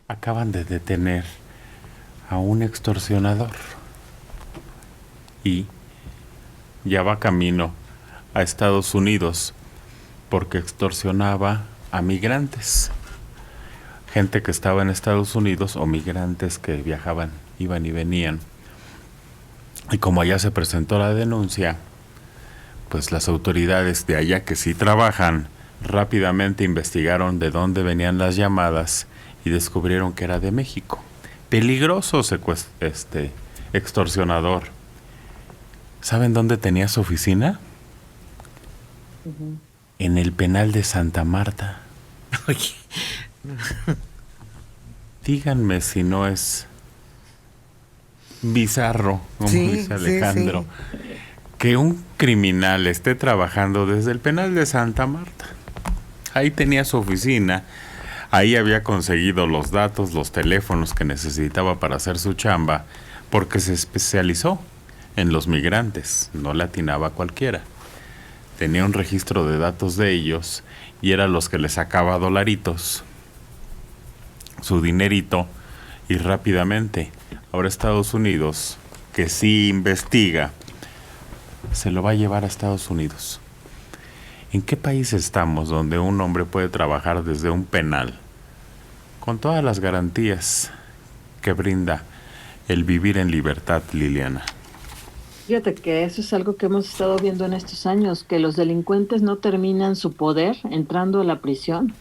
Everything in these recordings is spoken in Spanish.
Acaban de detener a un extorsionador y ya va camino a Estados Unidos porque extorsionaba a migrantes, gente que estaba en Estados Unidos o migrantes que viajaban, iban y venían. Y como allá se presentó la denuncia, pues las autoridades de allá que sí trabajan rápidamente investigaron de dónde venían las llamadas y descubrieron que era de México. Peligroso extorsionador. ¿Saben dónde tenía su oficina? Ujú. En el penal de Santa Marta. Oye, Díganme si no es bizarro, como sí, dice sí, Alejandro, sí. que un criminal esté trabajando desde el penal de Santa Marta. Ahí tenía su oficina, ahí había conseguido los datos, los teléfonos que necesitaba para hacer su chamba, porque se especializó en los migrantes, no le atinaba a cualquiera. Tenía un registro de datos de ellos y era los que le sacaba dolaritos, su dinerito, y rápidamente. Ahora Estados Unidos, que sí investiga, se lo va a llevar a Estados Unidos. ¿En qué país estamos donde un hombre puede trabajar desde un penal con todas las garantías que brinda el vivir en libertad, Liliana? Fíjate que eso es algo que hemos estado viendo en estos años, que los delincuentes no terminan su poder entrando a la prisión,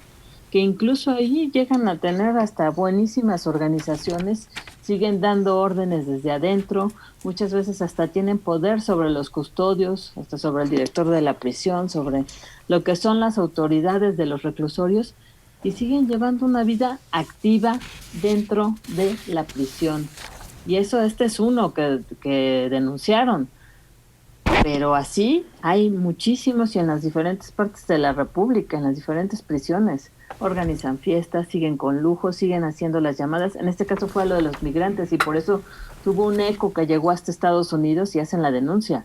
que incluso ahí llegan a tener hasta buenísimas organizaciones, siguen dando órdenes desde adentro, muchas veces hasta tienen poder sobre los custodios, hasta sobre el director de la prisión, sobre lo que son las autoridades de los reclusorios, y siguen llevando una vida activa dentro de la prisión. Y eso, este es uno que denunciaron, pero así hay muchísimos y en las diferentes partes de la República, en las diferentes prisiones. Organizan fiestas, siguen con lujo, siguen haciendo las llamadas. En este caso fue lo de los migrantes y por eso tuvo un eco que llegó hasta Estados Unidos y hacen la denuncia.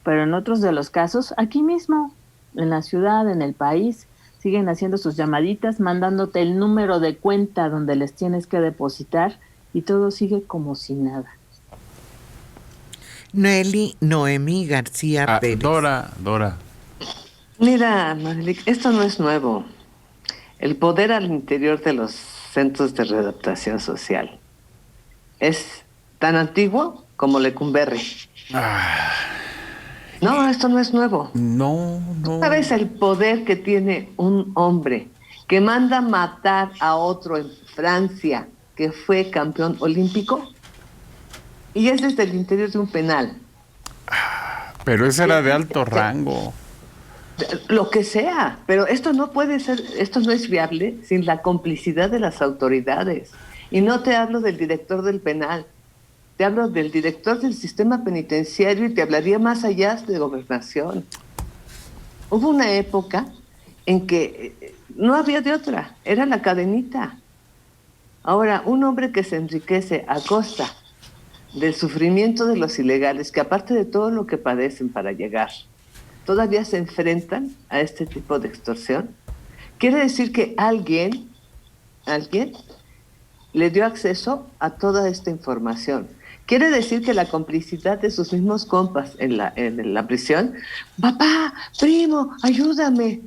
Pero en otros de los casos, aquí mismo, en la ciudad, en el país, siguen haciendo sus llamaditas, mandándote el número de cuenta donde les tienes que depositar y todo sigue como si nada. Noemí García Ah, Pérez. Dora. Mira, Manelik, esto no es nuevo. El poder al interior de los centros de readaptación social es tan antiguo como Lecumberri. No, esto no es nuevo. No, no. ¿Sabes el poder que tiene un hombre que manda matar a otro en Francia que fue campeón olímpico? Y es desde el interior de un penal. Pero ese era de alto rango. Lo que sea, pero esto no puede ser, esto no es viable sin la complicidad de las autoridades. Y no te hablo del director del penal, te hablo del director del sistema penitenciario y te hablaría más allá de gobernación. Hubo una época en que no había de otra, era la cadenita. Ahora, un hombre que se enriquece a costa del sufrimiento de los ilegales, que aparte de todo lo que padecen para llegar, todavía se enfrentan a este tipo de extorsión, quiere decir que alguien le dio acceso a toda esta información. Quiere decir que la complicidad de sus mismos compas en la prisión, papá, primo, ayúdame.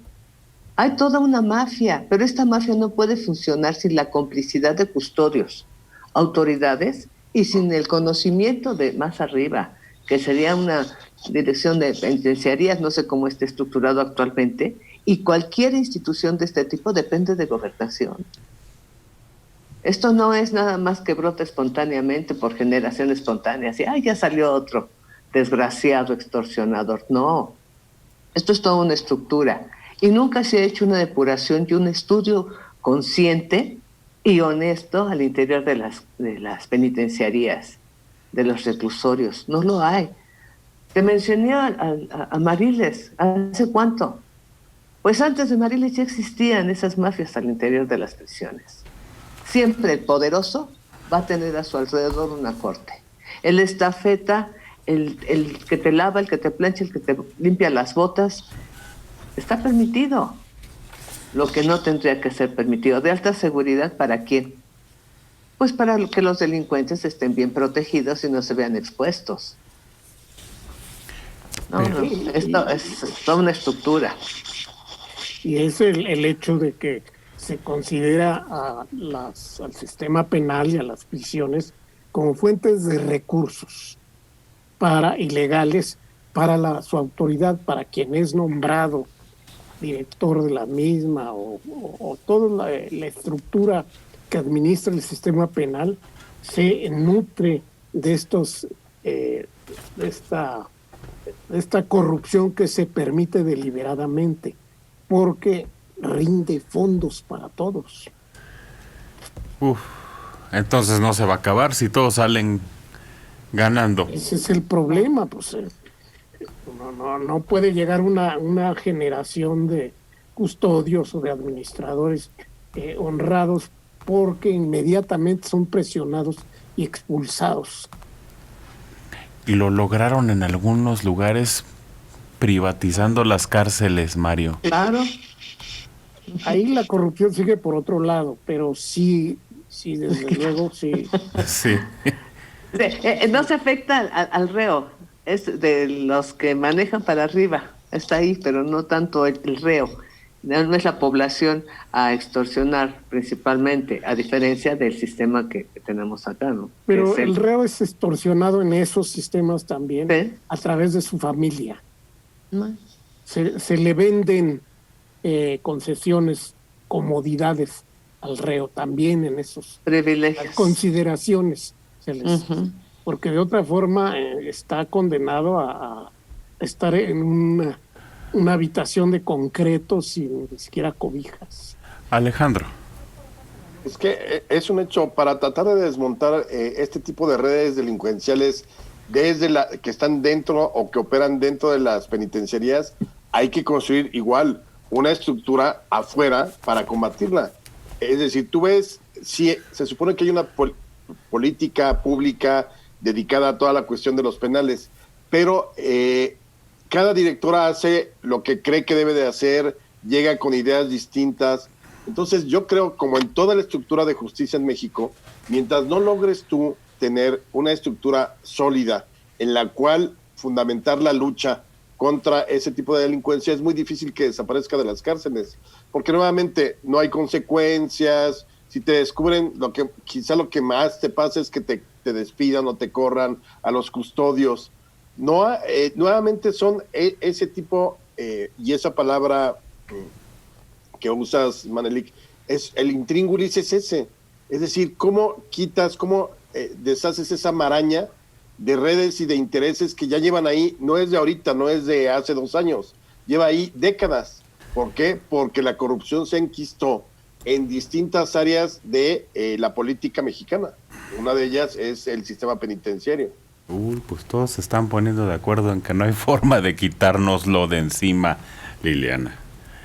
Hay toda una mafia, pero esta mafia no puede funcionar sin la complicidad de custodios, autoridades y sin el conocimiento de más arriba, que sería una dirección de penitenciarías, no sé cómo esté estructurado actualmente, y cualquier institución de este tipo depende de gobernación. Esto no es nada más que brota espontáneamente por generación espontánea, así, ¡ay, ya salió otro desgraciado extorsionador! No, esto es toda una estructura, y nunca se ha hecho una depuración y un estudio consciente y honesto al interior de las penitenciarías, de los reclusorios, no lo hay. Te mencioné a Mariles, ¿hace cuánto? Pues antes de Mariles ya existían esas mafias al interior de las prisiones. Siempre el poderoso va a tener a su alrededor una corte. El estafeta, el que te lava, el que te plancha, el que te limpia las botas, está permitido. Lo que no tendría que ser permitido. ¿De alta seguridad para quién? Pues para que los delincuentes estén bien protegidos y no se vean expuestos. No, esto es toda una estructura. Y es el hecho de que se considera al sistema penal y a las prisiones como fuentes de recursos para ilegales para su autoridad, para quien es nombrado director de la misma o toda la estructura que administra el sistema penal se nutre de esta corrupción que se permite deliberadamente, porque rinde fondos para todos. Entonces no se va a acabar si todos salen ganando. Ese es el problema, pues no puede llegar una generación de custodios o de administradores honrados, porque inmediatamente son presionados y expulsados. Y lo lograron en algunos lugares privatizando las cárceles, Mario. Claro. Ahí la corrupción sigue por otro lado, pero sí, desde luego, sí. Sí. No se afecta al reo, es de los que manejan para arriba, está ahí, pero no tanto el reo. No es la población a extorsionar principalmente, a diferencia del sistema que tenemos acá, ¿no? Pero el reo es extorsionado en esos sistemas también, ¿sí? A través de su familia. No. Se le venden concesiones, comodidades al reo también en esos privilegios, consideraciones. Porque de otra forma está condenado a estar en una habitación de concreto sin ni siquiera cobijas. Alejandro. Es que es un hecho, para tratar de desmontar este tipo de redes delincuenciales desde que están dentro o que operan dentro de las penitenciarías, hay que construir igual una estructura afuera para combatirla. Es decir, tú ves, si se supone que hay una política pública dedicada a toda la cuestión de los penales, pero cada directora hace lo que cree que debe de hacer, llega con ideas distintas. Entonces yo creo, como en toda la estructura de justicia en México, mientras no logres tú tener una estructura sólida en la cual fundamentar la lucha contra ese tipo de delincuencia, es muy difícil que desaparezca de las cárceles, porque nuevamente no hay consecuencias. Si te descubren, quizá lo que más te pasa es que te despidan o te corran a los custodios. No, nuevamente son ese tipo, y esa palabra que usas, Manelik, es el intríngulis, es ese. Es decir, cómo deshaces esa maraña de redes y de intereses que ya llevan ahí, no es de ahorita, no es de hace 2 años, lleva ahí décadas. ¿Por qué? Porque la corrupción se enquistó en distintas áreas de la política mexicana. Una de ellas es el sistema penitenciario. Pues todos se están poniendo de acuerdo en que no hay forma de quitárnoslo de encima, Liliana.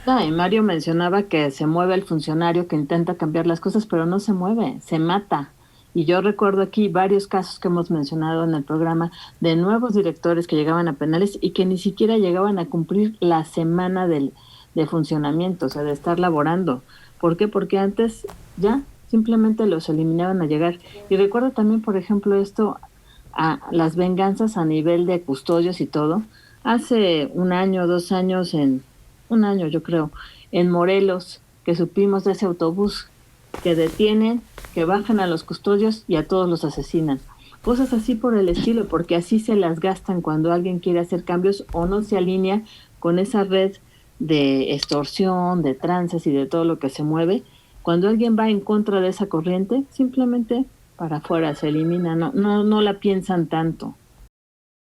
Y Mario mencionaba que se mueve el funcionario que intenta cambiar las cosas, pero no se mueve, se mata. Y yo recuerdo aquí varios casos que hemos mencionado en el programa de nuevos directores que llegaban a penales y que ni siquiera llegaban a cumplir la semana de funcionamiento, o sea, de estar laborando. ¿Por qué? Porque antes ya simplemente los eliminaban a llegar. Y recuerdo también, por ejemplo, a las venganzas a nivel de custodios y todo. Hace 1 año, 2 años, 1 año yo creo, en Morelos, que supimos de ese autobús que detienen, que bajan a los custodios y a todos los asesinan. Cosas así por el estilo, porque así se las gastan cuando alguien quiere hacer cambios o no se alinea con esa red de extorsión, de tranzas y de todo lo que se mueve. Cuando alguien va en contra de esa corriente, simplemente para afuera se elimina, no la piensan tanto.